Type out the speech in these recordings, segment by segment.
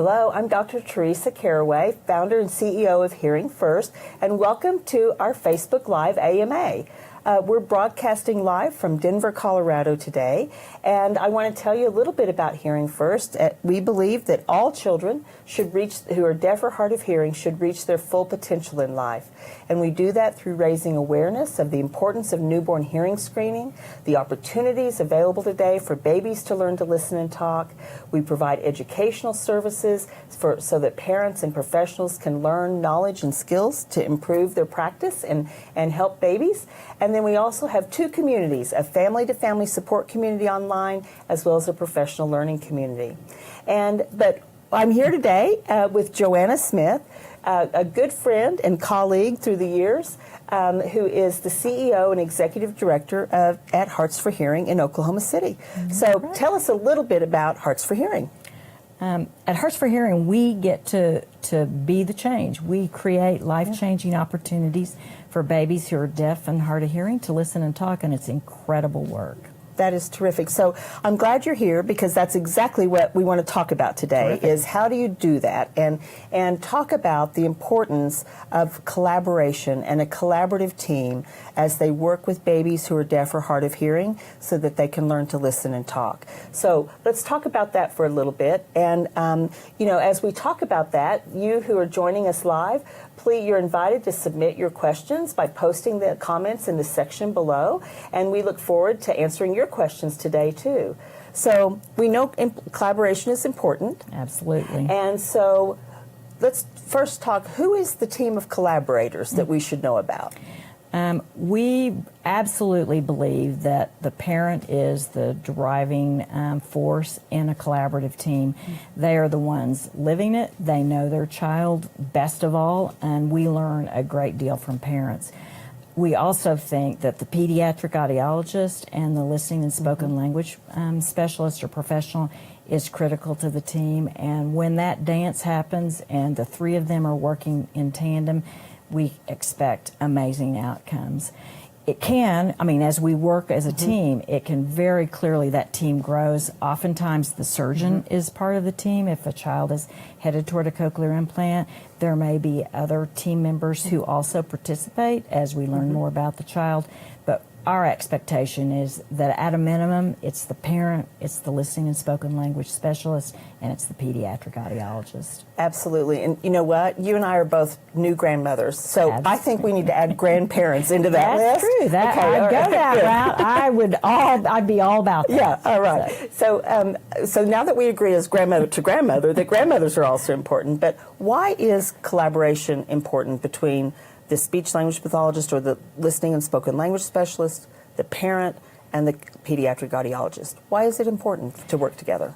Hello, I'm Dr. Teresa Caraway, founder and CEO of Hearing First, and welcome to our Facebook Live AMA. We're broadcasting live from Denver, Colorado today, and I want to tell you a little bit about Hearing First. We believe that all children who are deaf or hard of hearing should reach their full potential in life. And we do that through raising awareness of the importance of newborn hearing screening, the opportunities available today for babies to learn to listen and talk. We provide educational services so that parents and professionals can learn knowledge and skills to improve their practice and help babies. And then we also have two communities, a family-to-family support community online, as well as a professional learning community. But I'm here today with Joanna Smith, a good friend and colleague through the years, who is the CEO and Executive Director at Hearts for Hearing in Oklahoma City. So tell us a little bit about Hearts for Hearing. At Hearts for Hearing, we get to be the change. We create life-changing opportunities for babies who are deaf and hard of hearing to listen and talk, and it's incredible work. That is terrific. So I'm glad you're here because that's exactly what we want to talk about today. Terrific. Is how do you do that and talk about the importance of collaboration and a collaborative team as they work with babies who are deaf or hard of hearing so that they can learn to listen and talk. So let's talk about that for a little bit. And, as we talk about that, you who are joining us live, please, you're invited to submit your questions by posting the comments in the section below, and we look forward to answering your questions today too. So we know collaboration is important. Absolutely. And so let's first talk, who is the team of collaborators that we should know about? We absolutely believe that the parent is the driving force in a collaborative team. They are the ones living it. They know their child best of all, and we learn a great deal from parents. We also think that the pediatric audiologist and the listening and spoken language specialist or professional is critical to the team. And when that dance happens and the three of them are working in tandem, we expect amazing outcomes. It can, as we work as a team, it can very clearly, that team grows. Oftentimes the surgeon is part of the team. If a child is headed toward a cochlear implant, there may be other team members who also participate as we learn more about the child. But our expectation is that at a minimum, it's the parent, it's the listening and spoken language specialist, and it's the pediatric audiologist. Absolutely. And you know what? You and I are both new grandmothers, so I think we need to add grandparents into that list. That's true. I'd go that route. I'd be all about that. Yeah, all right. So now that we agree as grandmother to grandmother that grandmothers are also important, but why is collaboration important between the speech-language pathologist or the listening and spoken language specialist, the parent, and the pediatric audiologist? Why is it important to work together?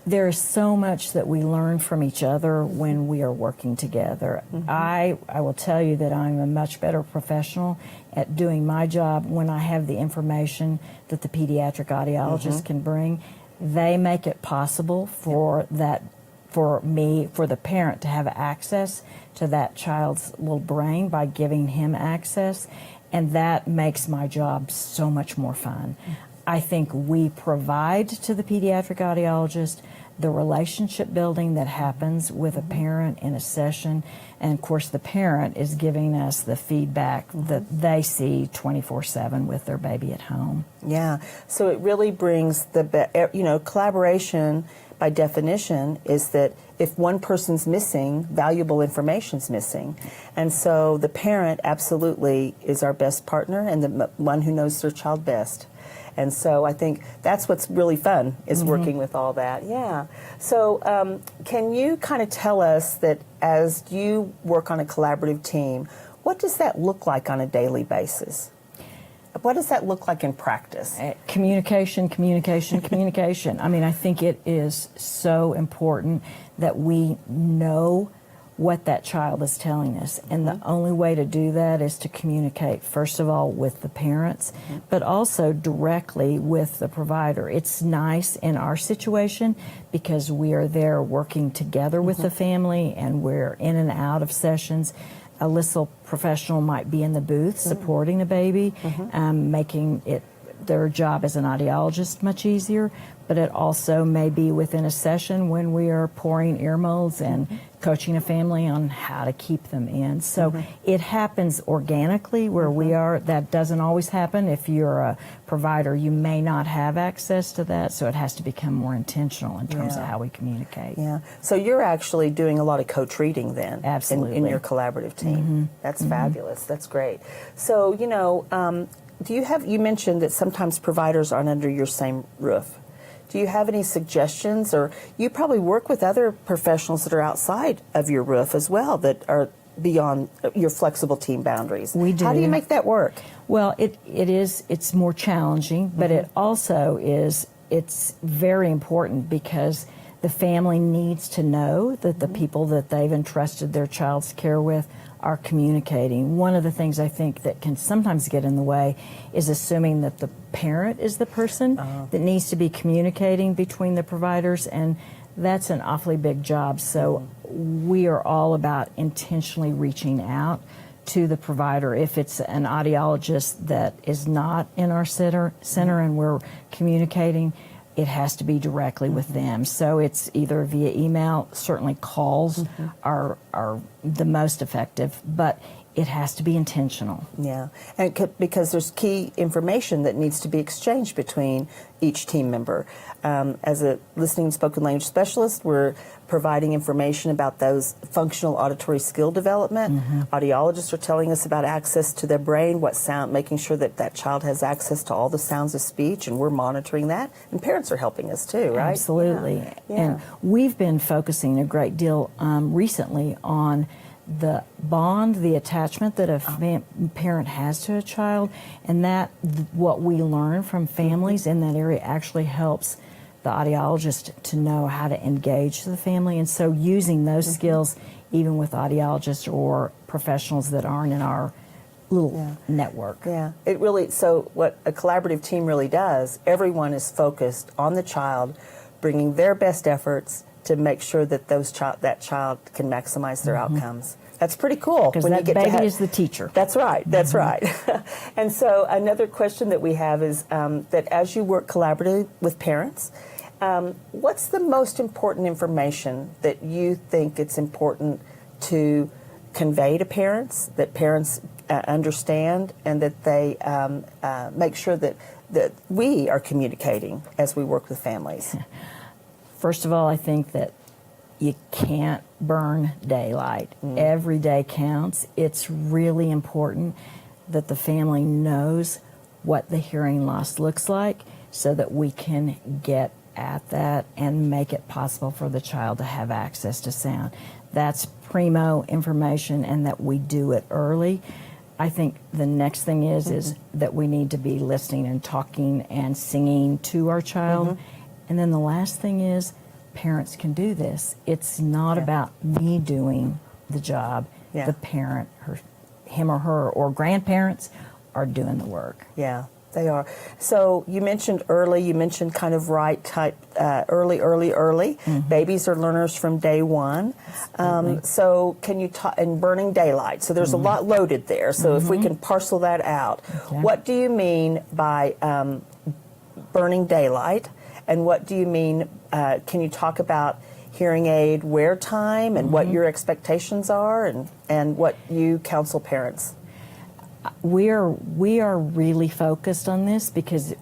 There is so much that we learn from each other when we are working together. I will tell you that I'm a much better professional at doing my job when I have the information that the pediatric audiologist can bring. They make it possible for the parent to have access to that child's little brain by giving him access, and that makes my job so much more fun. I think we provide to the pediatric audiologist the relationship building that happens with a parent in a session, and of course the parent is giving us the feedback that they see 24/7 with their baby at home. Yeah, so it really brings collaboration by definition is that if one person's missing, valuable information's missing. And so the parent absolutely is our best partner and the one who knows their child best. And so I think that's what's really fun is working with all that. Yeah. So can you kind of tell us that as you work on a collaborative team, what does that look like on a daily basis? What does that look like in practice? Communication. I think it is so important that we know what that child is telling us. And the only way to do that is to communicate, first of all, with the parents, but also directly with the provider. It's nice in our situation because we are there working together with the family and we're in and out of sessions. A LSL professional might be in the booth supporting the baby, making it their job as an audiologist much easier, but it also may be within a session when we are pouring ear molds and coaching a family on how to keep them in. So it happens organically where we are. That doesn't always happen. If you're a provider, you may not have access to that, so it has to become more intentional in terms of how we communicate. Yeah. So you're actually doing a lot of co-treating then. Absolutely. In your collaborative team. That's fabulous. That's great. So, you know, you mentioned that sometimes providers aren't under your same roof. Do you have any suggestions, or you probably work with other professionals that are outside of your roof as well that are beyond your flexible team boundaries? We do. How do you make that work? Well, it's more challenging, but it also it's very important because the family needs to know that the people that they've entrusted their child's care with are communicating. One of the things I think that can sometimes get in the way is assuming that the parent is the person that needs to be communicating between the providers, and that's an awfully big job. So we are all about intentionally reaching out to the provider. If it's an audiologist that is not in our center and we're communicating, it has to be directly with them. So it's either via email, certainly calls are the most effective, but it has to be intentional. Yeah, and because there's key information that needs to be exchanged between each team member. As a listening and spoken language specialist, we're providing information about those functional auditory skill development. Audiologists are telling us about access to their brain, what sound, making sure that that child has access to all the sounds of speech, and we're monitoring that. And parents are helping us too, right? Absolutely. Yeah. And we've been focusing a great deal recently on the bond, the attachment that a parent has to a child, and that what we learn from families in that area actually helps the audiologist to know how to engage the family. And so using those skills even with audiologists or professionals that aren't in our little network. Yeah, it really, so what a collaborative team really does, everyone is focused on the child, bringing their best efforts to make sure that that child can maximize their outcomes. That's pretty cool. Because that baby is the teacher. That's right. That's right. And so another question that we have is that as you work collaboratively with parents, what's the most important information that you think it's important to convey to parents, that parents understand, and that they make sure that we are communicating as we work with families? First of all, I think that you can't burn daylight. Every day counts. It's really important that the family knows what the hearing loss looks like so that we can get at that and make it possible for the child to have access to sound. That's primo information, and that we do it early. I think the next thing is that we need to be listening and talking and singing to our child. And then the last thing is parents can do this. It's not about me doing the job. The parent, him or her, or grandparents are doing the work. Yeah, they are. So you mentioned early, you mentioned kind of right type, early. Babies are learners from day one. So can you talk, and burning daylight, so there's a lot loaded there. So if we can parcel that out, what do you mean by burning daylight? And what do you mean, can you talk about hearing aid wear time and what your expectations are, and what you counsel parents? We are really focused on this because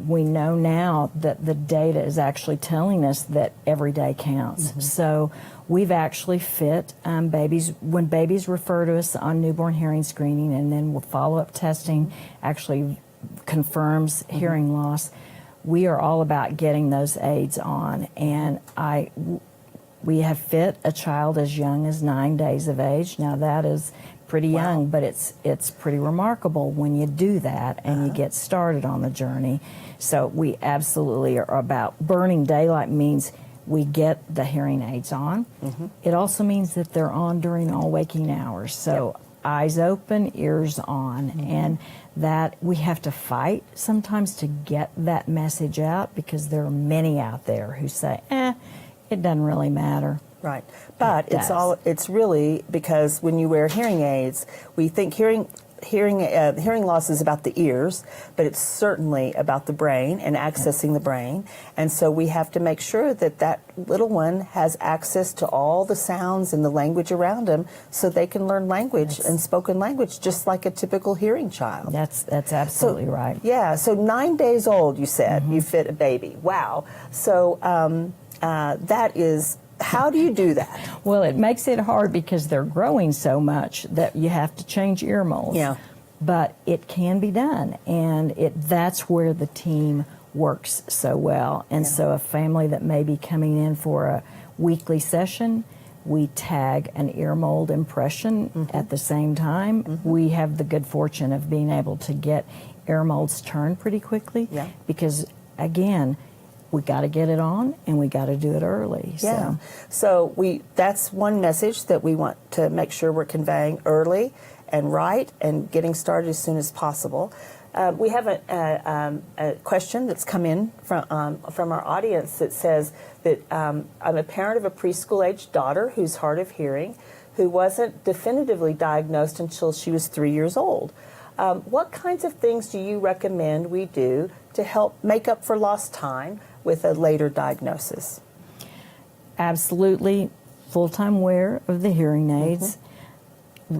we know now that the data is actually telling us that every day counts. So we've actually fit babies, when babies refer to us on newborn hearing screening, and then follow-up testing actually confirms hearing loss. We are all about getting those aids on, and we have fit a child as young as 9 days of age. Now that is pretty young, but it's pretty remarkable when you do that and you get started on the journey. So we absolutely are about burning daylight. Means we get the hearing aids on. It also means that they're on during all waking hours. So eyes open, ears on, and that we have to fight sometimes to get that message out, because there are many out there who say, it doesn't really matter. Right, but it's really because when you wear hearing aids, we think hearing hearing loss is about the ears, but it's certainly about the brain and accessing the brain. And so we have to make sure that that little one has access to all the sounds and the language around them so they can learn language and spoken language just like a typical hearing child. That's absolutely right. Yeah, so 9 days old, you said, you fit a baby. Wow. So that is... How do you do that? Well, it makes it hard because they're growing so much that you have to change ear molds. Yeah. But it can be done, and that's where the team works so well. And so a family that may be coming in for a weekly session, we tag an ear mold impression at the same time. We have the good fortune of being able to get ear molds turned pretty quickly because, again, we got to get it on, and we got to do it early. Yeah. So that's one message that we want to make sure we're conveying early and right and getting started as soon as possible. We have a question that's come in from our audience that says that I'm a parent of a preschool-aged daughter who's hard of hearing, who wasn't definitively diagnosed until she was 3 years old. What kinds of things do you recommend we do to help make up for lost time with a later diagnosis? Absolutely, full-time wear of the hearing aids.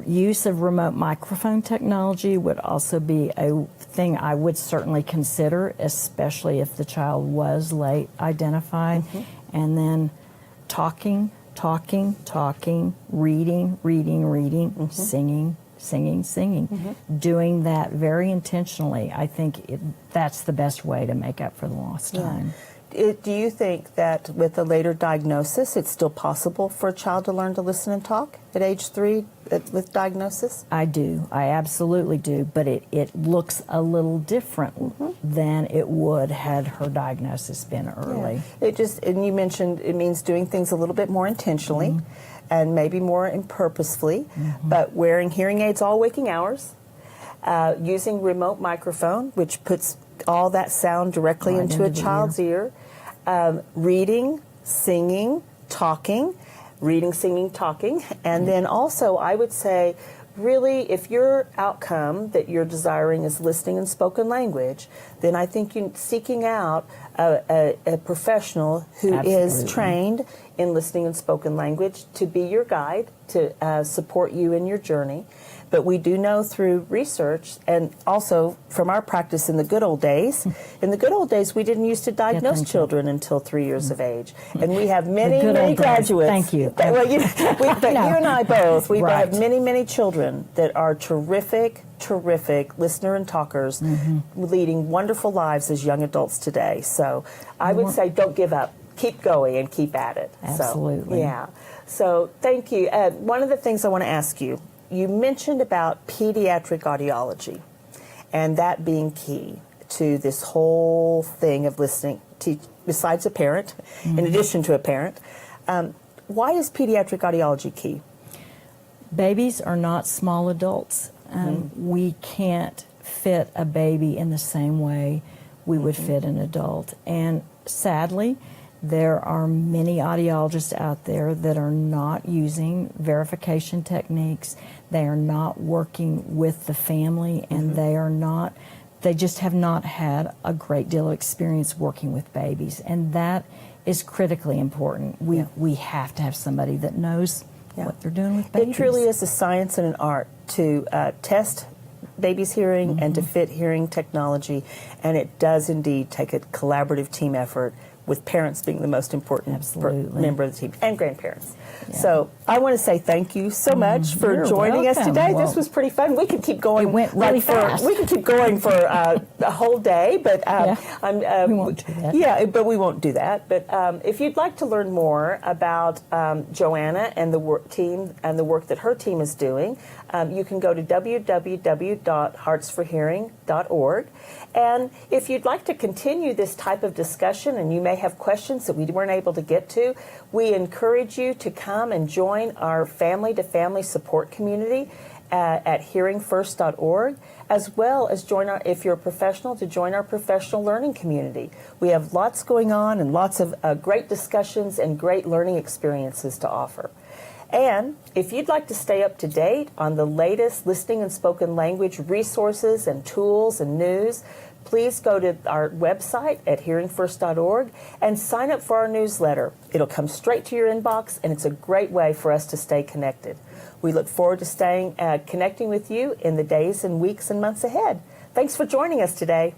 Use of remote microphone technology would also be a thing I would certainly consider, especially if the child was late identified. And then talking, reading, singing. Doing that very intentionally, I think that's the best way to make up for the lost time. Do you think that with a later diagnosis, it's still possible for a child to learn to listen and talk at age 3 with diagnosis? I do. I absolutely do. But it looks a little different than it would had her diagnosis been early. Yeah. And you mentioned it means doing things a little bit more intentionally and maybe more purposefully, but wearing hearing aids all waking hours, using remote microphone, which puts all that sound directly into a child's ear. Reading, singing, talking, and then also I would say really if your outcome that you're desiring is listening and spoken language, then I think you're seeking out a professional who is trained in listening and spoken language to be your guide, to support you in your journey. But we do know through research and also from our practice in the good old days, we didn't used to diagnose children until 3 years of age. And we have many graduates. Thank you. Well, you and I both, we have many children that are terrific listener and talkers, leading wonderful lives as young adults today. So I would say don't give up. Keep going and keep at it. Absolutely. So thank you. One of the things I want to ask you, you mentioned about pediatric audiology and that being key to this whole thing of listening, besides a parent, in addition to a parent. Why is pediatric audiology key? Babies are not small adults. We can't fit a baby in the same way we would fit an adult. And sadly, there are many audiologists out there that are not using verification techniques. They are not working with the family, and they just have not had a great deal of experience working with babies. And that is critically important. We have to have somebody that knows what they're doing with babies. It truly is a science and an art to test babies' hearing and to fit hearing technology, and it does indeed take a collaborative team effort, with parents being the most important member of the team, and grandparents. So I want to say thank you so much for joining us today. Well, this was pretty fun. We could keep going. It went really fast. We could keep going for a whole day, but we won't do that. Yeah, but we won't do that. But if you'd like to learn more about Joanna and the team and the work that her team is doing, you can go to www.heartsforhearing.org. And if you'd like to continue this type of discussion and you may have questions that we weren't able to get to, we encourage you to come and join our family-to-family support community at hearingfirst.org, as well as if you're a professional, to join our professional learning community. We have lots going on and lots of great discussions and great learning experiences to offer. And if you'd like to stay up to date on the latest listening and spoken language resources and tools and news, please go to our website at hearingfirst.org and sign up for our newsletter. It'll come straight to your inbox, and it's a great way for us to stay connected. We look forward to connecting with you in the days and weeks and months ahead. Thanks for joining us today.